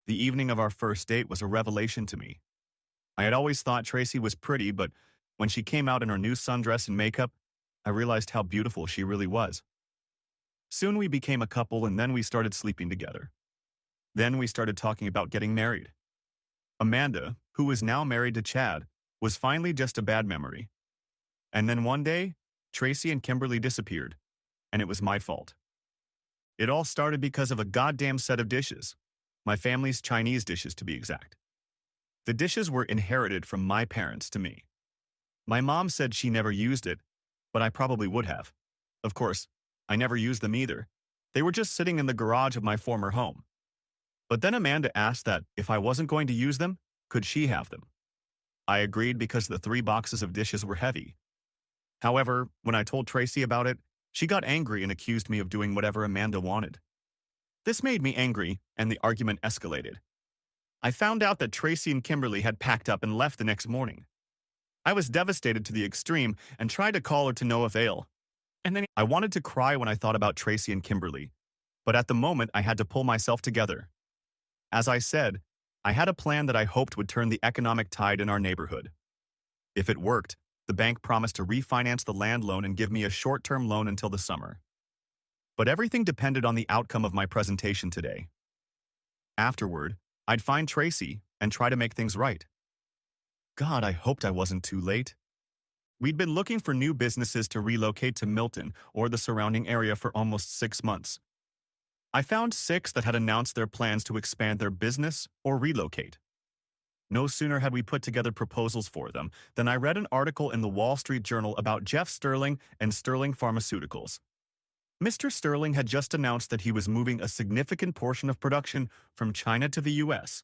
The evening of our first date was a revelation to me. I had always thought Tracy was pretty, but when she came out in her new sundress and makeup, I realized how beautiful she really was. Soon we became a couple and then we started sleeping together. Then we started talking about getting married. Amanda, who is now married to Chad, was finally just a bad memory. And then one day, Tracy and Kimberly disappeared, and it was my fault. It all started because of a goddamn set of dishes. My family's Chinese dishes, to be exact. The dishes were inherited from my parents to me. My mom said she never used it, but I probably would have. Of course, I never used them either. They were just sitting in the garage of my former home. But then Amanda asked that if I wasn't going to use them, could she have them? I agreed because the 3 boxes of dishes were heavy. However, when I told Tracy about it, she got angry and accused me of doing whatever Amanda wanted. This made me angry, and the argument escalated. I found out that Tracy and Kimberly had packed up and left the next morning. I was devastated to the extreme and tried to call her to no avail. And then I wanted to cry when I thought about Tracy and Kimberly, but at the moment I had to pull myself together. As I said, I had a plan that I hoped would turn the economic tide in our neighborhood. If it worked, the bank promised to refinance the land loan and give me a short-term loan until the summer. But everything depended on the outcome of my presentation today. Afterward, I'd find Tracy and try to make things right. God, I hoped I wasn't too late. We'd been looking for new businesses to relocate to Milton or the surrounding area for almost 6 months. I found 6 that had announced their plans to expand their business or relocate. No sooner had we put together proposals for them than I read an article in the Wall Street Journal about Jeff Sterling and Sterling Pharmaceuticals. Mr. Sterling had just announced that he was moving a significant portion of production from China to the U.S.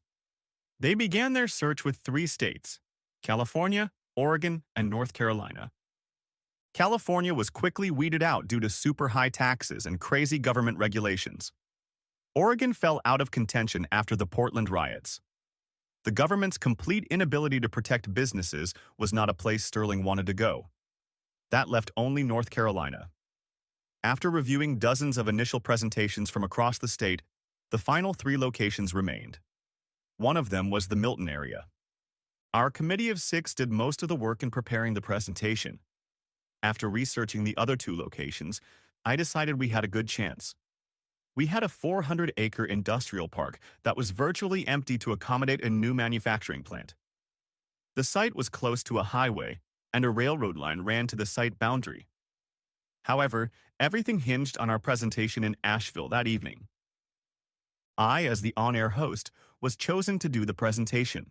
They began their search with 3 states: California, Oregon, and North Carolina. California was quickly weeded out due to super high taxes and crazy government regulations. Oregon fell out of contention after the Portland riots. The government's complete inability to protect businesses was not a place Sterling wanted to go. That left only North Carolina. After reviewing dozens of initial presentations from across the state, the final 3 locations remained. One of them was the Milton area. Our committee of 6 did most of the work in preparing the presentation. After researching the other 2 locations, I decided we had a good chance. We had a 400-acre industrial park that was virtually empty to accommodate a new manufacturing plant. The site was close to a highway, and a railroad line ran to the site boundary. However, everything hinged on our presentation in Asheville that evening. I, as the on-air host, was chosen to do the presentation.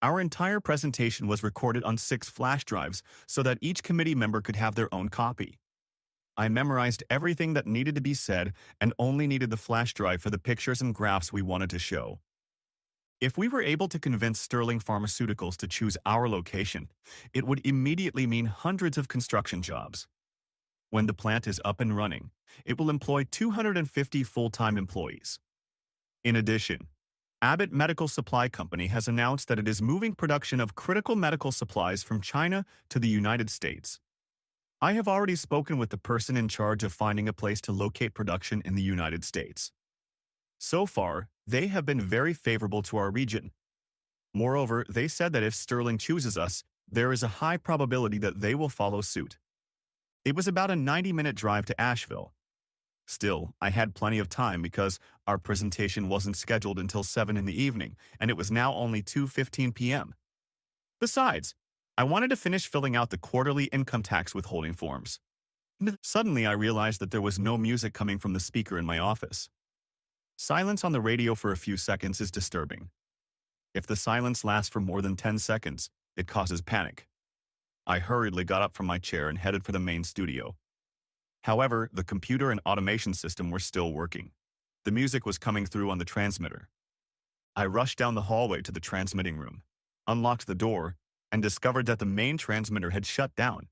Our entire presentation was recorded on 6 flash drives so that each committee member could have their own copy. I memorized everything that needed to be said and only needed the flash drive for the pictures and graphs we wanted to show. If we were able to convince Sterling Pharmaceuticals to choose our location, it would immediately mean hundreds of construction jobs. When the plant is up and running, it will employ 250 full-time employees. In addition, Abbott Medical Supply Company has announced that it is moving production of critical medical supplies from China to the United States. I have already spoken with the person in charge of finding a place to locate production in the United States. So far, they have been very favorable to our region. Moreover, they said that if Sterling chooses us, there is a high probability that they will follow suit. It was about a 90-minute drive to Asheville. Still, I had plenty of time because our presentation wasn't scheduled until 7 in the evening, and it was now only 2:15 p.m. Besides, I wanted to finish filling out the quarterly income tax withholding forms. Suddenly, I realized that there was no music coming from the speaker in my office. Silence on the radio for a few seconds is disturbing. If the silence lasts for more than 10 seconds, it causes panic. I hurriedly got up from my chair and headed for the main studio. However, the computer and automation system were still working. The music was coming through on the transmitter. I rushed down the hallway to the transmitting room, unlocked the door, and discovered that the main transmitter had shut down.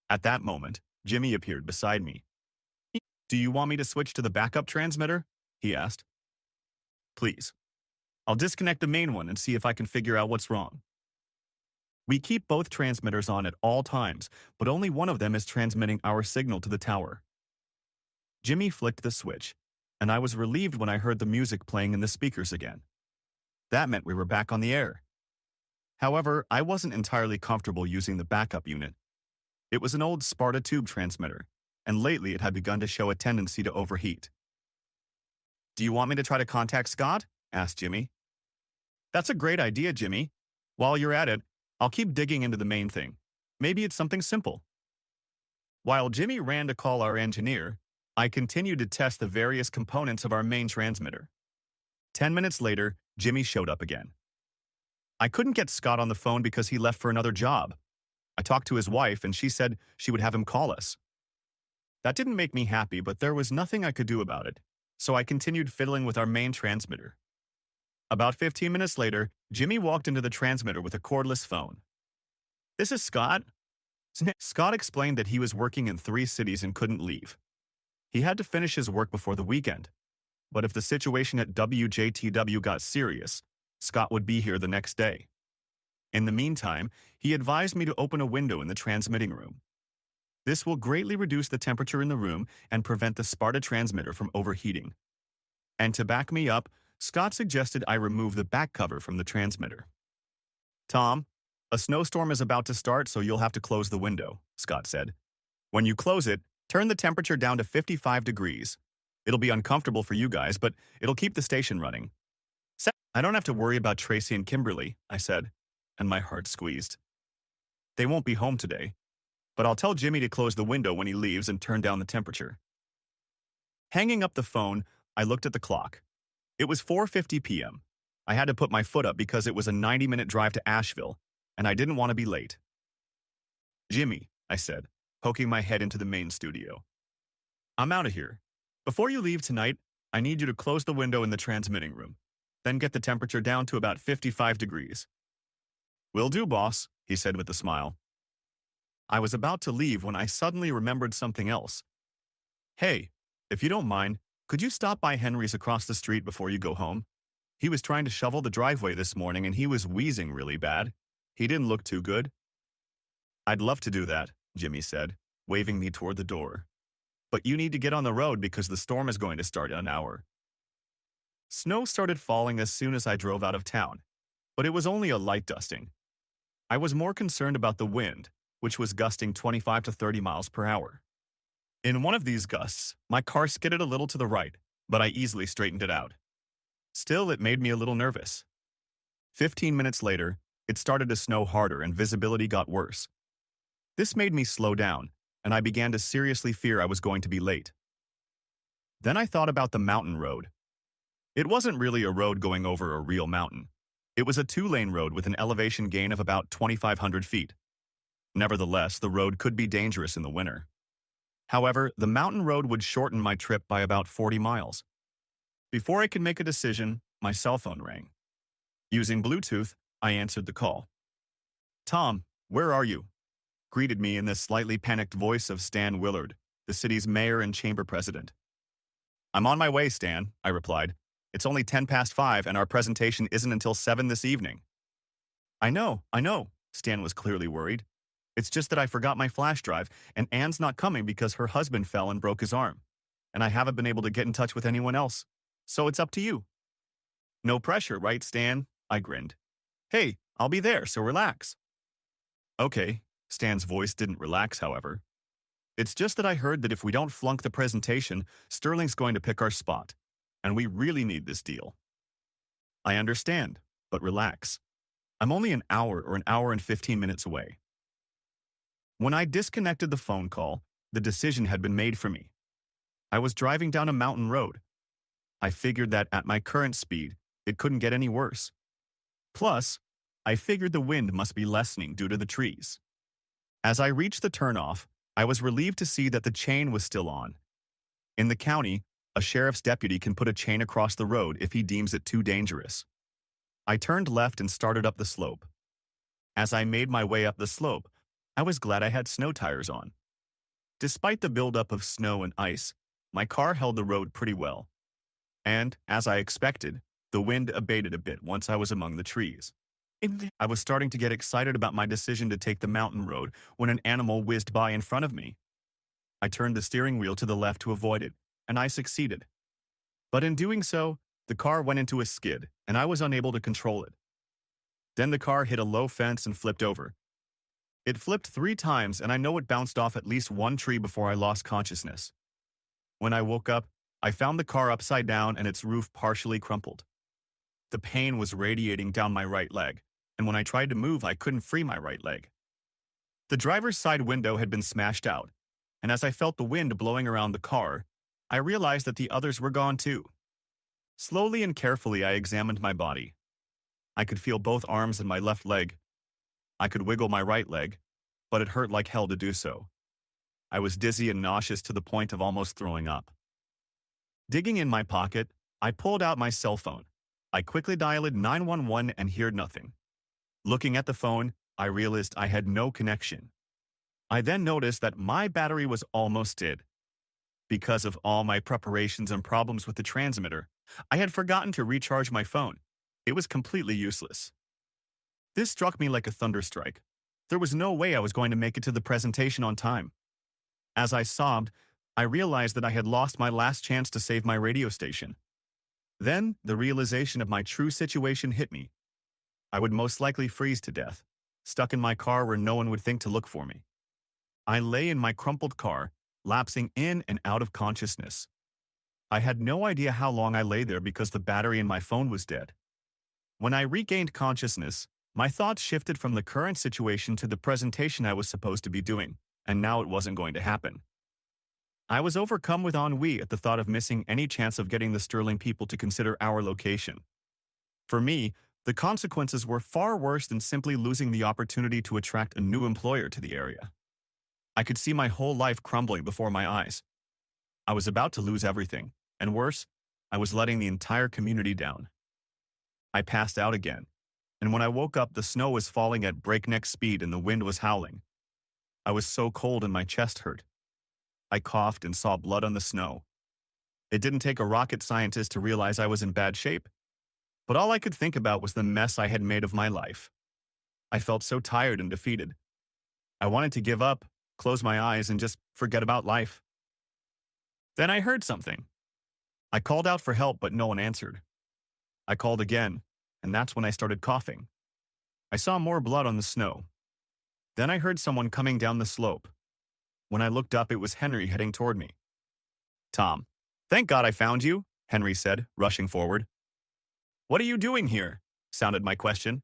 At that moment, Jimmy appeared beside me. "Do you want me to switch to the backup transmitter?" he asked. "Please. I'll disconnect the main one and see if I can figure out what's wrong." We keep both transmitters on at all times, but only one of them is transmitting our signal to the tower. Jimmy flicked the switch, and I was relieved when I heard the music playing in the speakers again. That meant we were back on the air. However, I wasn't entirely comfortable using the backup unit. It was an old Sparta tube transmitter, and lately it had begun to show a tendency to overheat. "Do you want me to try to contact Scott?" asked Jimmy. "That's a great idea, Jimmy. While you're at it, I'll keep digging into the main thing. Maybe it's something simple." While Jimmy ran to call our engineer, I continued to test the various components of our main transmitter. 10 minutes later, Jimmy showed up again. I couldn't get Scott on the phone because he left for another job. I talked to his wife and she said she would have him call us. That didn't make me happy, but there was nothing I could do about it, so I continued fiddling with our main transmitter. About 15 minutes later, Jimmy walked into the transmitter with a cordless phone. "This is Scott." Scott explained that he was working in 3 cities and couldn't leave. He had to finish his work before the weekend, but if the situation at WJTW got serious, Scott would be here the next day. In the meantime, he advised me to open a window in the transmitting room. This will greatly reduce the temperature in the room and prevent the Sparta transmitter from overheating. And to back me up, Scott suggested I remove the back cover from the transmitter. "Tom, a snowstorm is about to start, so you'll have to close the window," Scott said. "When you close it, turn the temperature down to 55 degrees. It'll be uncomfortable for you guys, but it'll keep the station running." "I don't have to worry about Tracy and Kimberly," I said, and my heart squeezed. "They won't be home today, but I'll tell Jimmy to close the window when he leaves and turn down the temperature." Hanging up the phone, I looked at the clock. It was 4:50 p.m. I had to put my foot up because it was a 90-minute drive to Asheville, and I didn't want to be late. "Jimmy," I said, poking my head into the main studio, "I'm out of here. Before you leave tonight, I need you to close the window in the transmitting room, then get the temperature down to about 55 degrees. "Will do, boss," he said with a smile. I was about to leave when I suddenly remembered something else. "Hey, if you don't mind, could you stop by Henry's across the street before you go home? He was trying to shovel the driveway this morning and he was wheezing really bad. He didn't look too good." "I'd love to do that," Jimmy said, waving me toward the door. "But you need to get on the road because the storm is going to start in an hour." Snow started falling as soon as I drove out of town, but it was only a light dusting. I was more concerned about the wind, which was gusting 25 to 30 miles per hour. In one of these gusts, my car skidded a little to the right, but I easily straightened it out. Still, it made me a little nervous. 15 minutes later, it started to snow harder and visibility got worse. This made me slow down, and I began to seriously fear I was going to be late. Then I thought about the mountain road. It wasn't really a road going over a real mountain. It was a 2-lane road with an elevation gain of about 2,500 feet. Nevertheless, the road could be dangerous in the winter. However, the mountain road would shorten my trip by about 40 miles. Before I could make a decision, my cell phone rang. Using Bluetooth, I answered the call. "Tom, where are you?" greeted me in the slightly panicked voice of Stan Willard, the city's mayor and chamber president. "I'm on my way, Stan," I replied. "It's only 10 past 5 and our presentation isn't until 7 this evening." I know, Stan was clearly worried. "It's just that I forgot my flash drive, and Anne's not coming because her husband fell and broke his arm. And I haven't been able to get in touch with anyone else. So it's up to you." "No pressure, right, Stan?" I grinned. "Hey, I'll be there, so relax." "Okay." Stan's voice didn't relax, however. "It's just that I heard that if we don't flunk the presentation, Sterling's going to pick our spot. And we really need this deal." "I understand, but relax. I'm only an hour or an hour and 15 minutes away." When I disconnected the phone call, the decision had been made for me. I was driving down a mountain road. I figured that at my current speed, it couldn't get any worse. Plus, I figured the wind must be lessening due to the trees. As I reached the turnoff, I was relieved to see that the chain was still on. In the county, a sheriff's deputy can put a chain across the road if he deems it too dangerous. I turned left and started up the slope. As I made my way up the slope, I was glad I had snow tires on. Despite the buildup of snow and ice, my car held the road pretty well. And, as I expected, the wind abated a bit once I was among the trees. I was starting to get excited about my decision to take the mountain road when an animal whizzed by in front of me. I turned the steering wheel to the left to avoid it, and I succeeded. But in doing so, The car went into a skid, and I was unable to control it. Then the car hit a low fence and flipped over. It flipped 3 times, and I know it bounced off at least one tree before I lost consciousness. When I woke up, I found the car upside down and its roof partially crumpled. The pain was radiating down my right leg, and when I tried to move, I couldn't free my right leg. The driver's side window had been smashed out, and as I felt the wind blowing around the car, I realized that the others were gone too. Slowly and carefully, I examined my body. I could feel both arms and my left leg. I could wiggle my right leg, but it hurt like hell to do so. I was dizzy and nauseous to the point of almost throwing up. Digging in my pocket, I pulled out my cell phone. I quickly dialed 911 and heard nothing. Looking at the phone, I realized I had no connection. I then noticed that my battery was almost dead. Because of all my preparations and problems with the transmitter, I had forgotten to recharge my phone. It was completely useless. This struck me like a thunderstrike. There was no way I was going to make it to the presentation on time. As I sobbed, I realized that I had lost my last chance to save my radio station. Then, the realization of my true situation hit me. I would most likely freeze to death, stuck in my car where no one would think to look for me. I lay in my crumpled car, lapsing in and out of consciousness. I had no idea how long I lay there because the battery in my phone was dead. When I regained consciousness, my thoughts shifted from the current situation to the presentation I was supposed to be doing, and now it wasn't going to happen. I was overcome with ennui at the thought of missing any chance of getting the Sterling people to consider our location. For me, the consequences were far worse than simply losing the opportunity to attract a new employer to the area. I could see my whole life crumbling before my eyes. I was about to lose everything, and worse, I was letting the entire community down. I passed out again, and when I woke up, the snow was falling at breakneck speed and the wind was howling. I was so cold and my chest hurt. I coughed and saw blood on the snow. It didn't take a rocket scientist to realize I was in bad shape. But all I could think about was the mess I had made of my life. I felt so tired and defeated. I wanted to give up, close my eyes, and just forget about life. Then I heard something. I called out for help, but no one answered. I called again, and that's when I started coughing. I saw more blood on the snow. Then I heard someone coming down the slope. When I looked up, it was Henry heading toward me. "Tom, thank God I found you," Henry said, rushing forward. "What are you doing here?" sounded my question.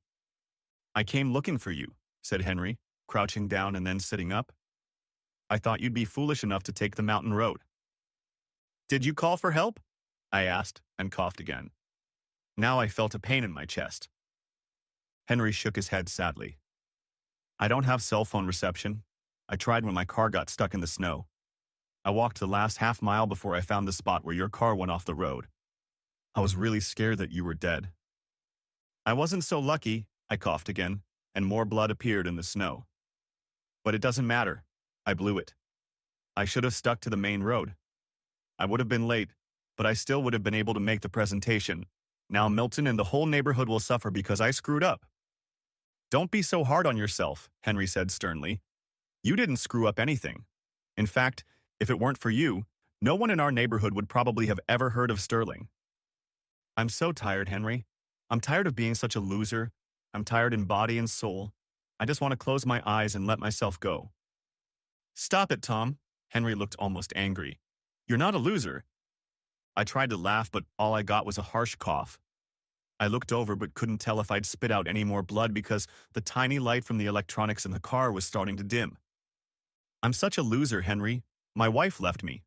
"I came looking for you," said Henry, crouching down and then sitting up. "I thought you'd be foolish enough to take the mountain road." "Did you call for help?" I asked, and coughed again. Now I felt a pain in my chest. Henry shook his head sadly. "I don't have cell phone reception. I tried when my car got stuck in the snow. I walked the last half-mile before I found the spot where your car went off the road. I was really scared that you were dead." "I wasn't so lucky," I coughed again, and more blood appeared in the snow. "But it doesn't matter. I blew it. I should have stuck to the main road. I would have been late, but I still would have been able to make the presentation. Now Milton and the whole neighborhood will suffer because I screwed up." "Don't be so hard on yourself," Henry said sternly. "You didn't screw up anything. In fact, if it weren't for you, no one in our neighborhood would probably have ever heard of Sterling." "I'm so tired, Henry. I'm tired of being such a loser. I'm tired in body and soul. I just want to close my eyes and let myself go." "Stop it, Tom." Henry looked almost angry. "You're not a loser." I tried to laugh, but all I got was a harsh cough. I looked over but couldn't tell if I'd spit out any more blood because the tiny light from the electronics in the car was starting to dim. "I'm such a loser, Henry. My wife left me.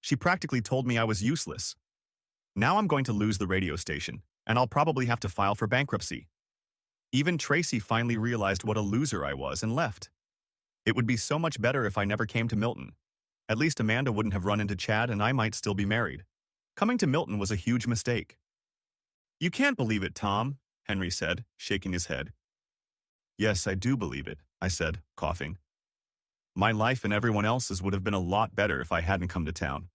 She practically told me I was useless. Now I'm going to lose the radio station, and I'll probably have to file for bankruptcy." Even Tracy finally realized what a loser I was and left. It would be so much better if I never came to Milton. At least Amanda wouldn't have run into Chad and I might still be married. Coming to Milton was a huge mistake. "You can't believe it, Tom," Henry said, shaking his head. "Yes, I do believe it," I said, coughing. "My life and everyone else's would have been a lot better if I hadn't come to town.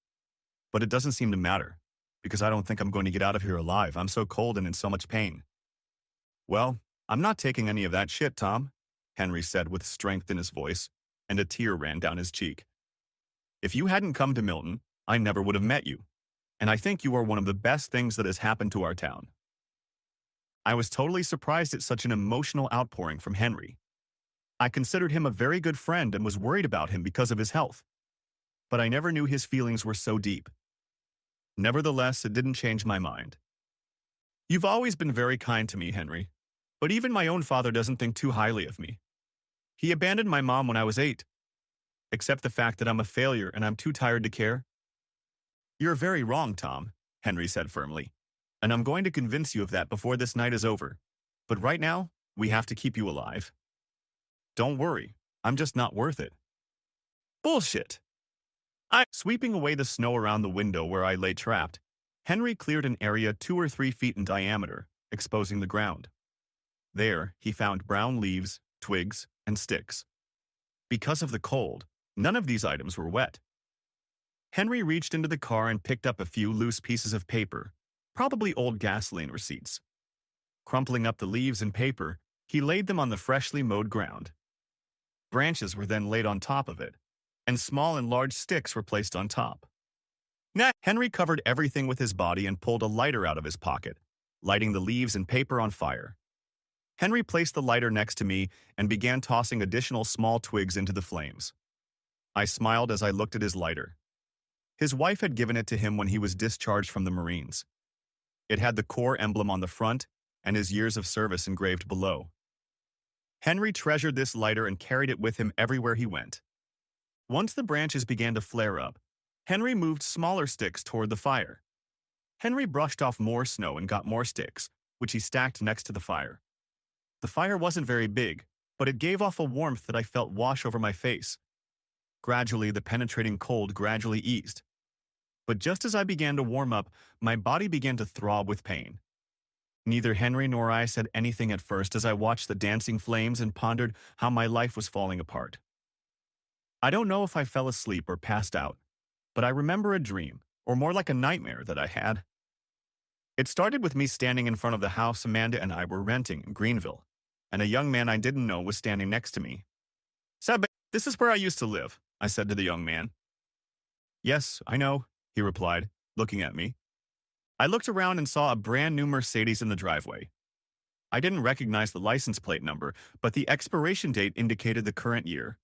But it doesn't seem to matter, because I don't think I'm going to get out of here alive. I'm so cold and in so much pain." "Well, I'm not taking any of that shit, Tom," Henry said with strength in his voice, and a tear ran down his cheek. "If you hadn't come to Milton, I never would have met you. and I think you are one of the best things that has happened to our town." I was totally surprised at such an emotional outpouring from Henry. I considered him a very good friend and was worried about him because of his health, but I never knew his feelings were so deep. Nevertheless, it didn't change my mind. "You've always been very kind to me, Henry, but even my own father doesn't think too highly of me. He abandoned my mom when I was 8. Accept the fact that I'm a failure and I'm too tired to care." "You're very wrong, Tom," Henry said firmly, "and I'm going to convince you of that before this night is over. But right now, we have to keep you alive." "Don't worry, I'm just not worth it." "Bullshit." Sweeping away the snow around the window where I lay trapped, Henry cleared an area 2 or 3 feet in diameter, exposing the ground. There, he found brown leaves, twigs, and sticks. Because of the cold, none of these items were wet. Henry reached into the car and picked up a few loose pieces of paper, probably old gasoline receipts. Crumpling up the leaves and paper, he laid them on the freshly mowed ground. Branches were then laid on top of it, and small and large sticks were placed on top. Henry covered everything with his body and pulled a lighter out of his pocket, lighting the leaves and paper on fire. Henry placed the lighter next to me and began tossing additional small twigs into the flames. I smiled as I looked at his lighter. His wife had given it to him when he was discharged from the Marines. It had the Corps emblem on the front and his years of service engraved below. Henry treasured this lighter and carried it with him everywhere he went. Once the branches began to flare up, Henry moved smaller sticks toward the fire. Henry brushed off more snow and got more sticks, which he stacked next to the fire. The fire wasn't very big, but it gave off a warmth that I felt wash over my face. Gradually, the penetrating cold gradually eased. But just as I began to warm up, my body began to throb with pain. Neither Henry nor I said anything at first as I watched the dancing flames and pondered how my life was falling apart. I don't know if I fell asleep or passed out, but I remember a dream, or more like a nightmare, that I had. It started with me standing in front of the house Amanda and I were renting in Greenville, and a young man I didn't know was standing next to me. "Seb, this is where I used to live," I said to the young man. "Yes, I know," he replied, looking at me. I looked around and saw a brand new Mercedes in the driveway. I didn't recognize the license plate number, but the expiration date indicated the current year.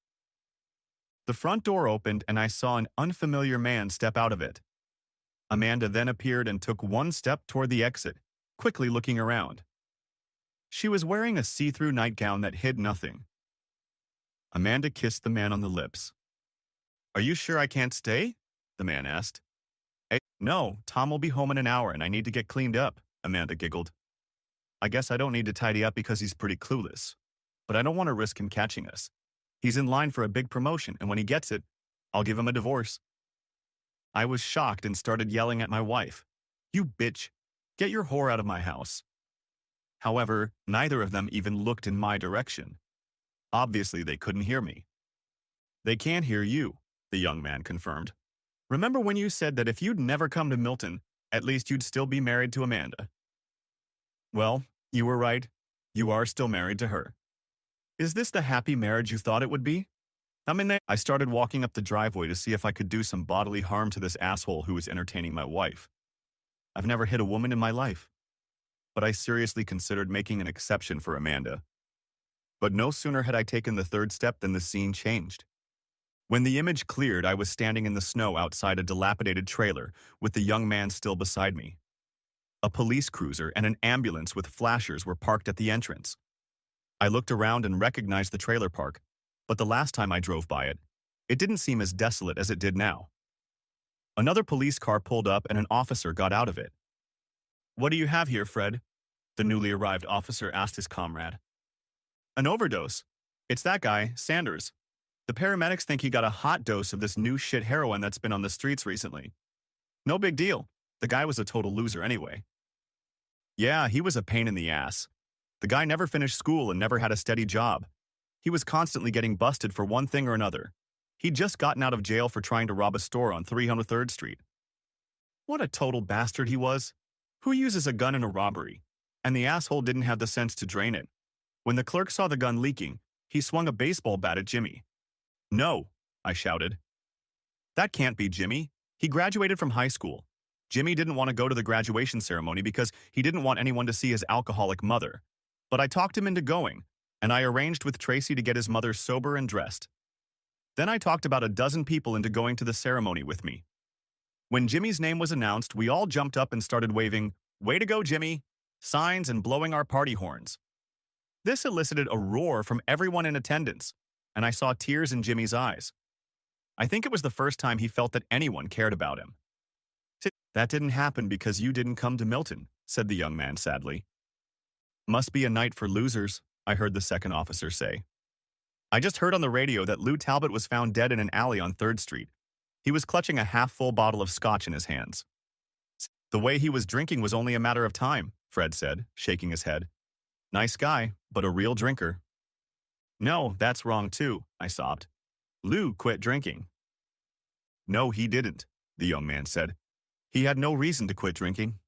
The front door opened and I saw an unfamiliar man step out of it. Amanda then appeared and took one step toward the exit, quickly looking around. She was wearing a see-through nightgown that hid nothing. Amanda kissed the man on the lips. "Are you sure I can't stay?" the man asked. "No, Tom will be home in an hour and I need to get cleaned up," Amanda giggled. "I guess I don't need to tidy up because he's pretty clueless. But I don't want to risk him catching us. He's in line for a big promotion, and when he gets it, I'll give him a divorce." I was shocked and started yelling at my wife. "You bitch! Get your whore out of my house." However, neither of them even looked in my direction. Obviously, they couldn't hear me. "They can't hear you," the young man confirmed. "Remember when you said that if you'd never come to Milton, at least you'd still be married to Amanda?" "Well, you were right. You are still married to her. Is this the happy marriage you thought it would be?" I started walking up the driveway to see if I could do some bodily harm to this asshole who was entertaining my wife. I've never hit a woman in my life, but I seriously considered making an exception for Amanda. But no sooner had I taken the third step than the scene changed. When the image cleared, I was standing in the snow outside a dilapidated trailer with the young man still beside me. A police cruiser and an ambulance with flashers were parked at the entrance. I looked around and recognized the trailer park, but the last time I drove by it, it didn't seem as desolate as it did now. Another police car pulled up and an officer got out of it. "What do you have here, Fred?" the newly arrived officer asked his comrade. "An overdose. It's that guy, Sanders. The paramedics think he got a hot dose of this new shit heroin that's been on the streets recently. No big deal. The guy was a total loser anyway." "Yeah, he was a pain in the ass. The guy never finished school and never had a steady job. He was constantly getting busted for one thing or another. He'd just gotten out of jail for trying to rob a store on 303rd Street. What a total bastard he was. Who uses a gun in a robbery? And the asshole didn't have the sense to drain it. When the clerk saw the gun leaking, he swung a baseball bat at Jimmy. "No," I shouted. "That can't be Jimmy. He graduated from high school. Jimmy didn't want to go to the graduation ceremony because he didn't want anyone to see his alcoholic mother. But I talked him into going, and I arranged with Tracy to get his mother sober and dressed. Then I talked about a dozen people into going to the ceremony with me. When Jimmy's name was announced, we all jumped up and started waving, "Way to go, Jimmy!" signs and blowing our party horns. This elicited a roar from everyone in attendance, and I saw tears in Jimmy's eyes. I think it was the first time he felt that anyone cared about him. "That didn't happen because you didn't come to Milton," said the young man sadly. "Must be a night for losers," I heard the second officer say. "I just heard on the radio that Lou Talbot was found dead in an alley on 3rd Street. He was clutching a half-full bottle of scotch in his hands." "The way he was drinking was only a matter of time," Fred said, shaking his head. "Nice guy, but a real drinker." "No, that's wrong too," I sobbed. "Lou quit drinking." "No, he didn't," the young man said. "He had no reason to quit drinking."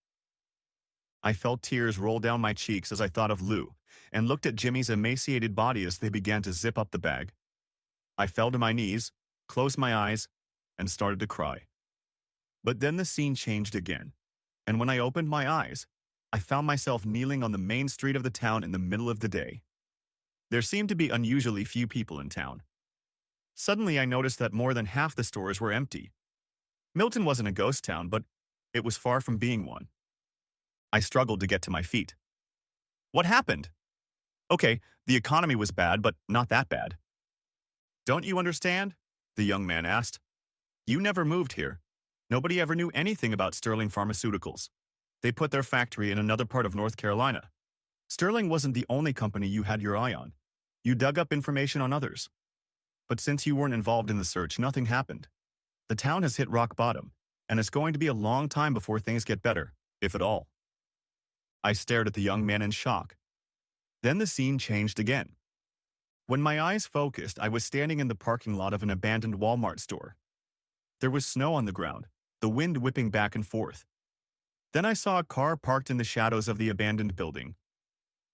I felt tears roll down my cheeks as I thought of Lou and looked at Jimmy's emaciated body as they began to zip up the bag. I fell to my knees, closed my eyes, and started to cry. But then the scene changed again, and when I opened my eyes, I found myself kneeling on the main street of the town in the middle of the day. There seemed to be unusually few people in town. Suddenly I noticed that more than half the stores were empty. Milton wasn't a ghost town, but it was far from being one. I struggled to get to my feet. What happened? Okay, the economy was bad, but not that bad. "Don't you understand?" the young man asked. "You never moved here. Nobody ever knew anything about Sterling Pharmaceuticals. They put their factory in another part of North Carolina. Sterling wasn't the only company you had your eye on. You dug up information on others. But since you weren't involved in the search, nothing happened. The town has hit rock bottom, and it's going to be a long time before things get better, if at all." I stared at the young man in shock. Then the scene changed again. When my eyes focused, I was standing in the parking lot of an abandoned Walmart store. There was snow on the ground, the wind whipping back and forth. Then I saw a car parked in the shadows of the abandoned building.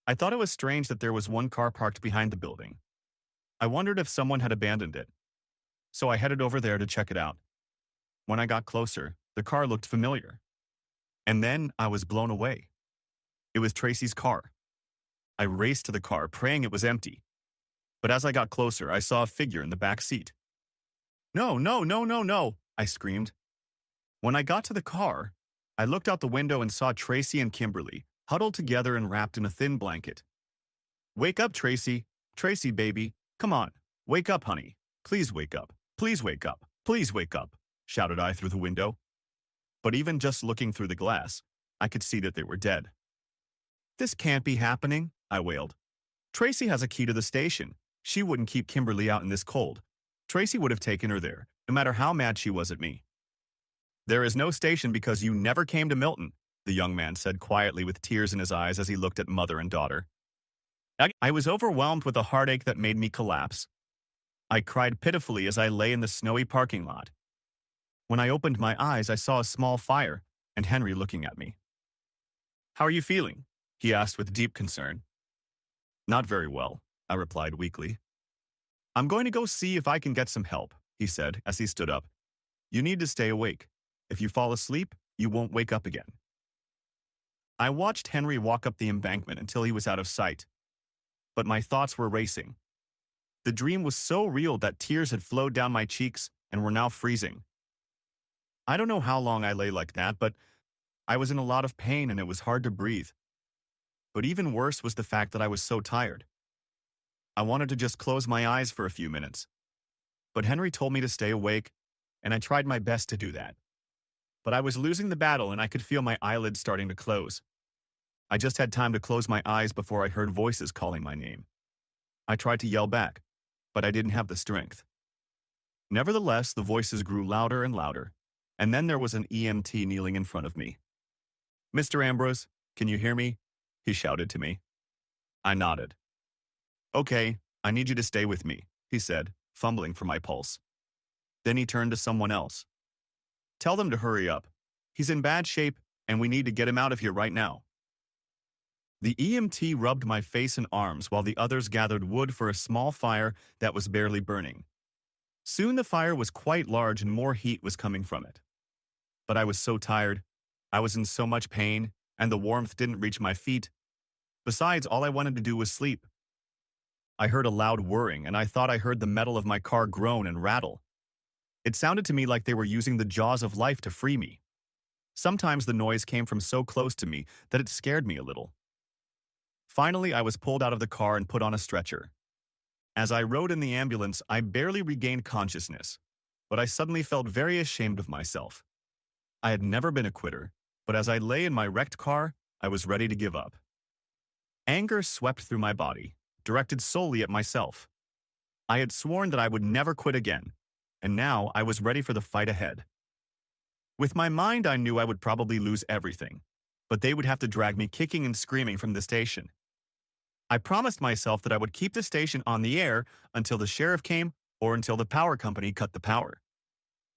I thought it was strange that there was one car parked behind the building. I wondered if someone had abandoned it. So I headed over there to check it out. When I got closer, the car looked familiar. And then I was blown away. It was Tracy's car. I raced to the car, praying it was empty. But as I got closer, I saw a figure in the back seat. "No, no, no, no, no," I screamed. When I got to the car, I looked out the window and saw Tracy and Kimberly, huddled together and wrapped in a thin blanket. "Wake up, Tracy. Tracy, baby. Come on. Wake up, honey. Please wake up. Please wake up. Please wake up," shouted I through the window. But even just looking through the glass, I could see that they were dead. "This can't be happening," I wailed. "Tracy has a key to the station. She wouldn't keep Kimberly out in this cold. Tracy would have taken her there, no matter how mad she was at me." "There is no station because you never came to Milton," the young man said quietly with tears in his eyes as he looked at mother and daughter. I was overwhelmed with a heartache that made me collapse. I cried pitifully as I lay in the snowy parking lot. When I opened my eyes, I saw a small fire and Henry looking at me. "How are you feeling?" he asked with deep concern. "Not very well," I replied weakly. "I'm going to go see if I can get some help," he said as he stood up. "You need to stay awake. If you fall asleep, you won't wake up again." I watched Henry walk up the embankment until he was out of sight. But my thoughts were racing. The dream was so real that tears had flowed down my cheeks and were now freezing. I don't know how long I lay like that, but I was in a lot of pain and it was hard to breathe. But even worse was the fact that I was so tired. I wanted to just close my eyes for a few minutes. But Henry told me to stay awake, and I tried my best to do that. But I was losing the battle and I could feel my eyelids starting to close. I just had time to close my eyes before I heard voices calling my name. I tried to yell back, but I didn't have the strength. Nevertheless, the voices grew louder and louder, and then there was an EMT kneeling in front of me. "Mr. Ambrose, can you hear me?" he shouted to me. I nodded. "Okay, I need you to stay with me," he said, fumbling for my pulse. Then he turned to someone else. "Tell them to hurry up. He's in bad shape, and we need to get him out of here right now." The EMT rubbed my face and arms while the others gathered wood for a small fire that was barely burning. Soon the fire was quite large and more heat was coming from it. But I was so tired, I was in so much pain, and the warmth didn't reach my feet. Besides, all I wanted to do was sleep. I heard a loud whirring, and I thought I heard the metal of my car groan and rattle. It sounded to me like they were using the jaws of life to free me. Sometimes the noise came from so close to me that it scared me a little. Finally, I was pulled out of the car and put on a stretcher. As I rode in the ambulance, I barely regained consciousness, but I suddenly felt very ashamed of myself. I had never been a quitter, but as I lay in my wrecked car, I was ready to give up. Anger swept through my body, directed solely at myself. I had sworn that I would never quit again, and now I was ready for the fight ahead. With my mind, I knew I would probably lose everything, but they would have to drag me kicking and screaming from the station. I promised myself that I would keep the station on the air until the sheriff came or until the power company cut the power.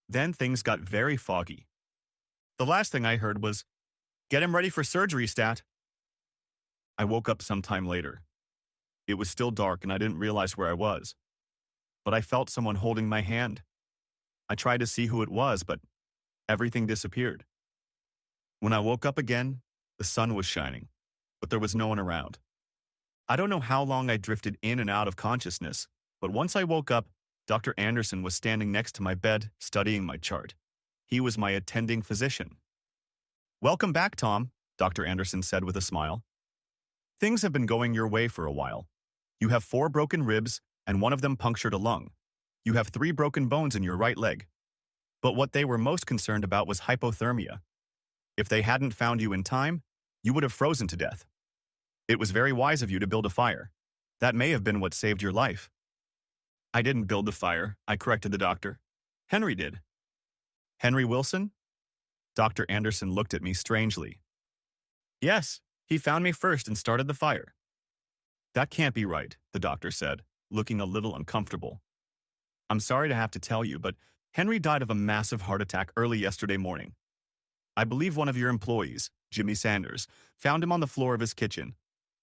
Then things got very foggy. The last thing I heard was, "Get him ready for surgery, Stat." I woke up some time later. It was still dark and I didn't realize where I was, but I felt someone holding my hand. I tried to see who it was, but everything disappeared. When I woke up again, the sun was shining, but there was no one around. I don't know how long I drifted in and out of consciousness, but once I woke up, Dr. Anderson was standing next to my bed, studying my chart. He was my attending physician. "Welcome back, Tom," Dr. Anderson said with a smile. "Things have been going your way for a while. You have 4 broken ribs, and one of them punctured a lung. You have 3 broken bones in your right leg. But what they were most concerned about was hypothermia. If they hadn't found you in time, you would have frozen to death. It was very wise of you to build a fire. That may have been what saved your life." "I didn't build the fire," I corrected the doctor. "Henry did." "Henry Wilson?" Dr. Anderson looked at me strangely. "Yes, he found me first and started the fire." "That can't be right," the doctor said, looking a little uncomfortable. "I'm sorry to have to tell you, but Henry died of a massive heart attack early yesterday morning. I believe one of your employees, Jimmy Sanders, found him on the floor of his kitchen.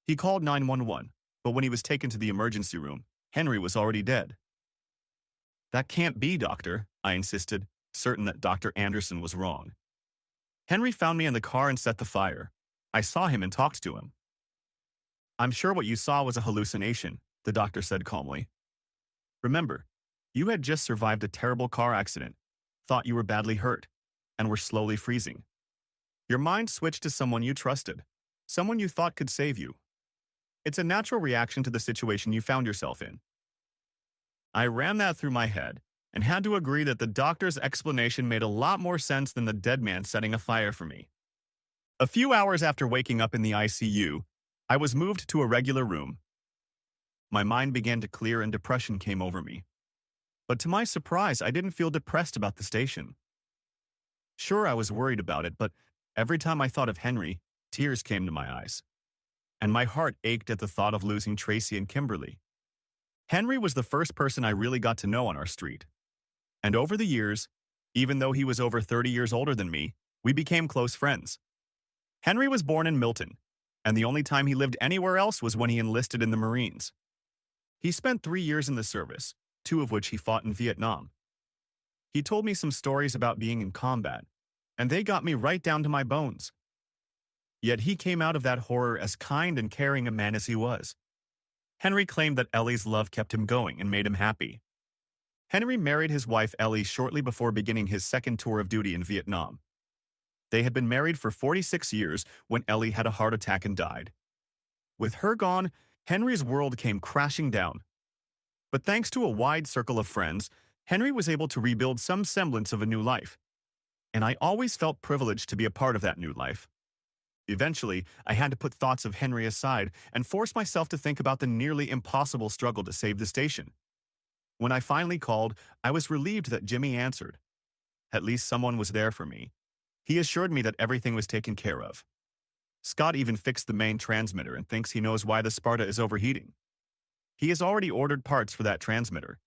He called 911, but when he was taken to the emergency room, Henry was already dead." "That can't be, doctor," I insisted, certain that Dr. Anderson was wrong. "Henry found me in the car and set the fire. I saw him and talked to him." "I'm sure what you saw was a hallucination," the doctor said calmly. "Remember, you had just survived a terrible car accident, thought you were badly hurt, and were slowly freezing. Your mind switched to someone you trusted, someone you thought could save you. It's a natural reaction to the situation you found yourself in." I ran that through my head and had to agree that the doctor's explanation made a lot more sense than the dead man setting a fire for me. A few hours after waking up in the ICU, I was moved to a regular room. My mind began to clear and depression came over me. But to my surprise, I didn't feel depressed about the station. Sure, I was worried about it, but every time I thought of Henry, tears came to my eyes. And my heart ached at the thought of losing Tracy and Kimberly. Henry was the first person I really got to know on our street. And over the years, even though he was over 30 years older than me, we became close friends. Henry was born in Milton, and the only time he lived anywhere else was when he enlisted in the Marines. He spent 3 years in the service, 2 of which he fought in Vietnam. He told me some stories about being in combat, and they got me right down to my bones. Yet he came out of that horror as kind and caring a man as he was. Henry claimed that Ellie's love kept him going and made him happy. Henry married his wife Ellie shortly before beginning his second tour of duty in Vietnam. They had been married for 46 years when Ellie had a heart attack and died. With her gone, Henry's world came crashing down. But thanks to a wide circle of friends, Henry was able to rebuild some semblance of a new life. And I always felt privileged to be a part of that new life. Eventually, I had to put thoughts of Henry aside and force myself to think about the nearly impossible struggle to save the station. When I finally called, I was relieved that Jimmy answered. At least someone was there for me. He assured me that everything was taken care of. Scott even fixed the main transmitter and thinks he knows why the Sparta is overheating. He has already ordered parts for that transmitter.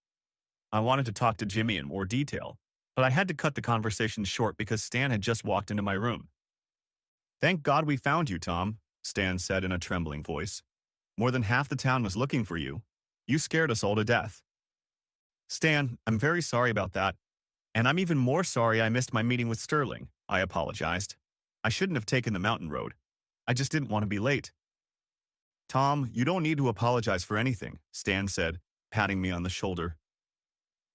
I wanted to talk to Jimmy in more detail, but I had to cut the conversation short because Stan had just walked into my room. "Thank God we found you, Tom," Stan said in a trembling voice. "More than half the town was looking for you. You scared us all to death." "Stan, I'm very sorry about that, and I'm even more sorry I missed my meeting with Sterling," I apologized. I shouldn't have taken the mountain road. I just didn't want to be late. Tom, you don't need to apologize for anything, Stan said, patting me on the shoulder.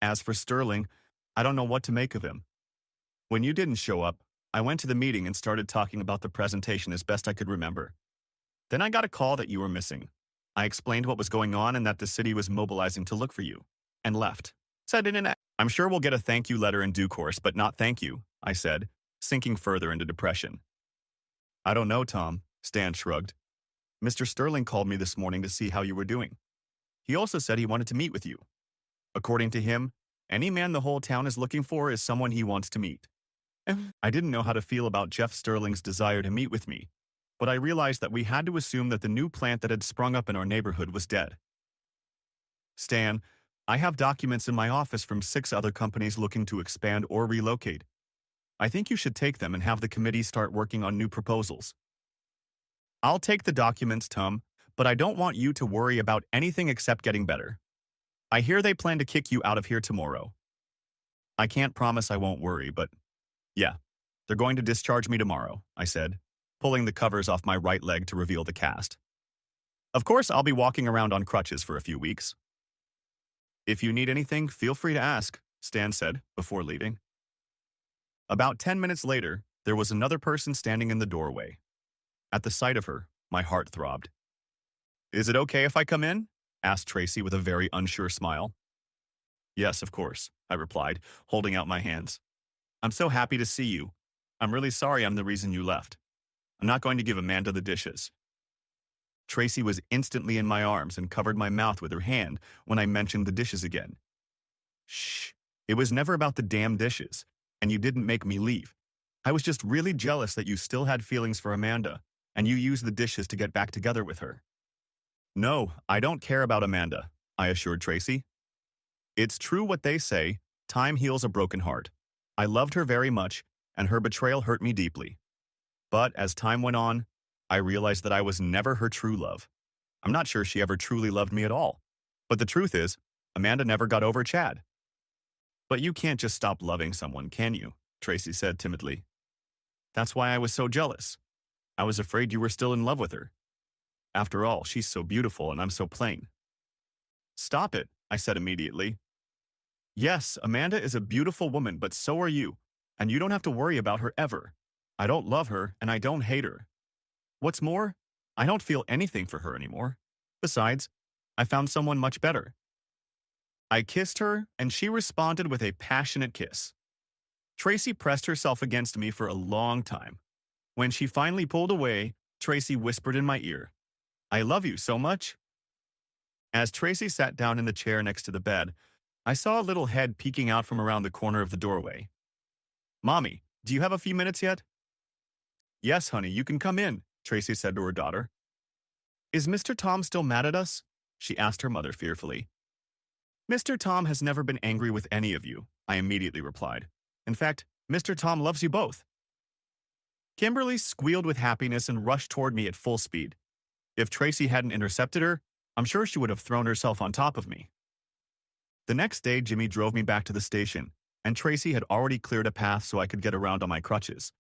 As for Sterling, I don't know what to make of him. When you didn't show up, I went to the meeting and started talking about the presentation as best I could remember. Then I got a call that you were missing. I explained what was going on and that the city was mobilizing to look for you, and left. Said in an I'm sure we'll get a thank you letter in due course, but not thank you, I said, sinking further into depression. I don't know, Tom, Stan shrugged. Mr. Sterling called me this morning to see how you were doing. He also said he wanted to meet with you. According to him, any man the whole town is looking for is someone he wants to meet. I didn't know how to feel about Jeff Sterling's desire to meet with me, but I realized that we had to assume that the new plant that had sprung up in our neighborhood was dead. Stan, I have documents in my office from 6 other companies looking to expand or relocate. I think you should take them and have the committee start working on new proposals. I'll take the documents, Tom, but I don't want you to worry about anything except getting better. I hear they plan to kick you out of here tomorrow. I can't promise I won't worry, but yeah, they're going to discharge me tomorrow, I said, pulling the covers off my right leg to reveal the cast. Of course, I'll be walking around on crutches for a few weeks. If you need anything, feel free to ask, Stan said before leaving. About 10 minutes later, there was another person standing in the doorway. At the sight of her, my heart throbbed. Is it okay if I come in? Asked Tracy with a very unsure smile. Yes, of course, I replied, holding out my hands. I'm so happy to see you. I'm really sorry I'm the reason you left. I'm not going to give Amanda the dishes. Tracy was instantly in my arms and covered my mouth with her hand when I mentioned the dishes again. Shh, it was never about the damn dishes, and you didn't make me leave. I was just really jealous that you still had feelings for Amanda, and you used the dishes to get back together with her. No, I don't care about Amanda, I assured Tracy. It's true what they say, time heals a broken heart. I loved her very much, and her betrayal hurt me deeply. But as time went on, I realized that I was never her true love. I'm not sure she ever truly loved me at all. But the truth is, Amanda never got over Chad. But you can't just stop loving someone, can you? Tracy said timidly. That's why I was so jealous. I was afraid you were still in love with her. After all, she's so beautiful and I'm so plain. Stop it, I said immediately. Yes, Amanda is a beautiful woman, but so are you, and you don't have to worry about her ever. I don't love her, and I don't hate her. What's more, I don't feel anything for her anymore. Besides, I found someone much better. I kissed her, and she responded with a passionate kiss. Tracy pressed herself against me for a long time. When she finally pulled away, Tracy whispered in my ear, I love you so much. As Tracy sat down in the chair next to the bed, I saw a little head peeking out from around the corner of the doorway. Mommy, do you have a few minutes yet? Yes, honey, you can come in, Tracy said to her daughter. Is Mr. Tom still mad at us? She asked her mother fearfully. Mr. Tom has never been angry with any of you, I immediately replied. In fact, Mr. Tom loves you both. Kimberly squealed with happiness and rushed toward me at full speed. If Tracy hadn't intercepted her, I'm sure she would have thrown herself on top of me. The next day, Jimmy drove me back to the station, and Tracy had already cleared a path so I could get around on my crutches.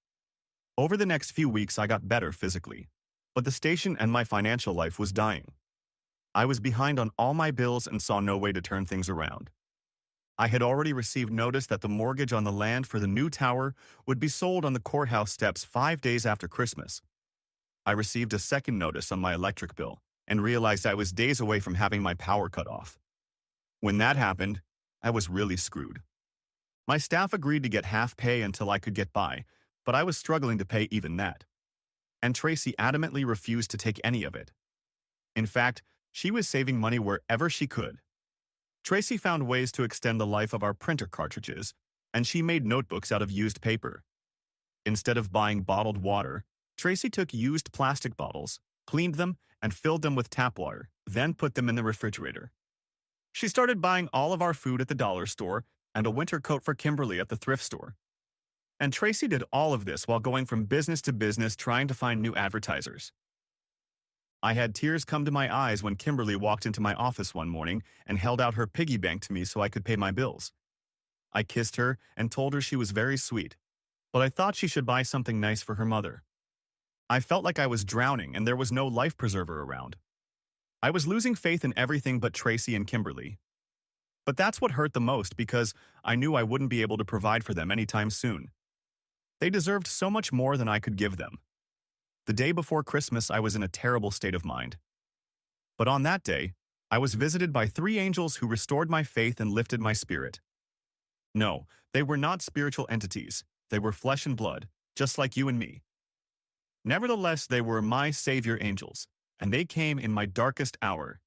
Over the next few weeks, I got better physically, but the station and my financial life was dying. I was behind on all my bills and saw no way to turn things around. I had already received notice that the mortgage on the land for the new tower would be sold on the courthouse steps 5 days after Christmas. I received a second notice on my electric bill and realized I was days away from having my power cut off. When that happened, I was really screwed. My staff agreed to get half pay until I could get by, but I was struggling to pay even that. And Tracy adamantly refused to take any of it. In fact, she was saving money wherever she could. Tracy found ways to extend the life of our printer cartridges, and she made notebooks out of used paper. Instead of buying bottled water, Tracy took used plastic bottles, cleaned them, and filled them with tap water, then put them in the refrigerator. She started buying all of our food at the dollar store and a winter coat for Kimberly at the thrift store. And Tracy did all of this while going from business to business trying to find new advertisers. I had tears come to my eyes when Kimberly walked into my office one morning and held out her piggy bank to me so I could pay my bills. I kissed her and told her she was very sweet, but I thought she should buy something nice for her mother. I felt like I was drowning and there was no life preserver around. I was losing faith in everything but Tracy and Kimberly. But that's what hurt the most because I knew I wouldn't be able to provide for them anytime soon. They deserved so much more than I could give them. The day before Christmas, I was in a terrible state of mind. But on that day, I was visited by three angels who restored my faith and lifted my spirit. No, they were not spiritual entities. They were flesh and blood, just like you and me. Nevertheless, they were my savior angels, and they came in my darkest hour.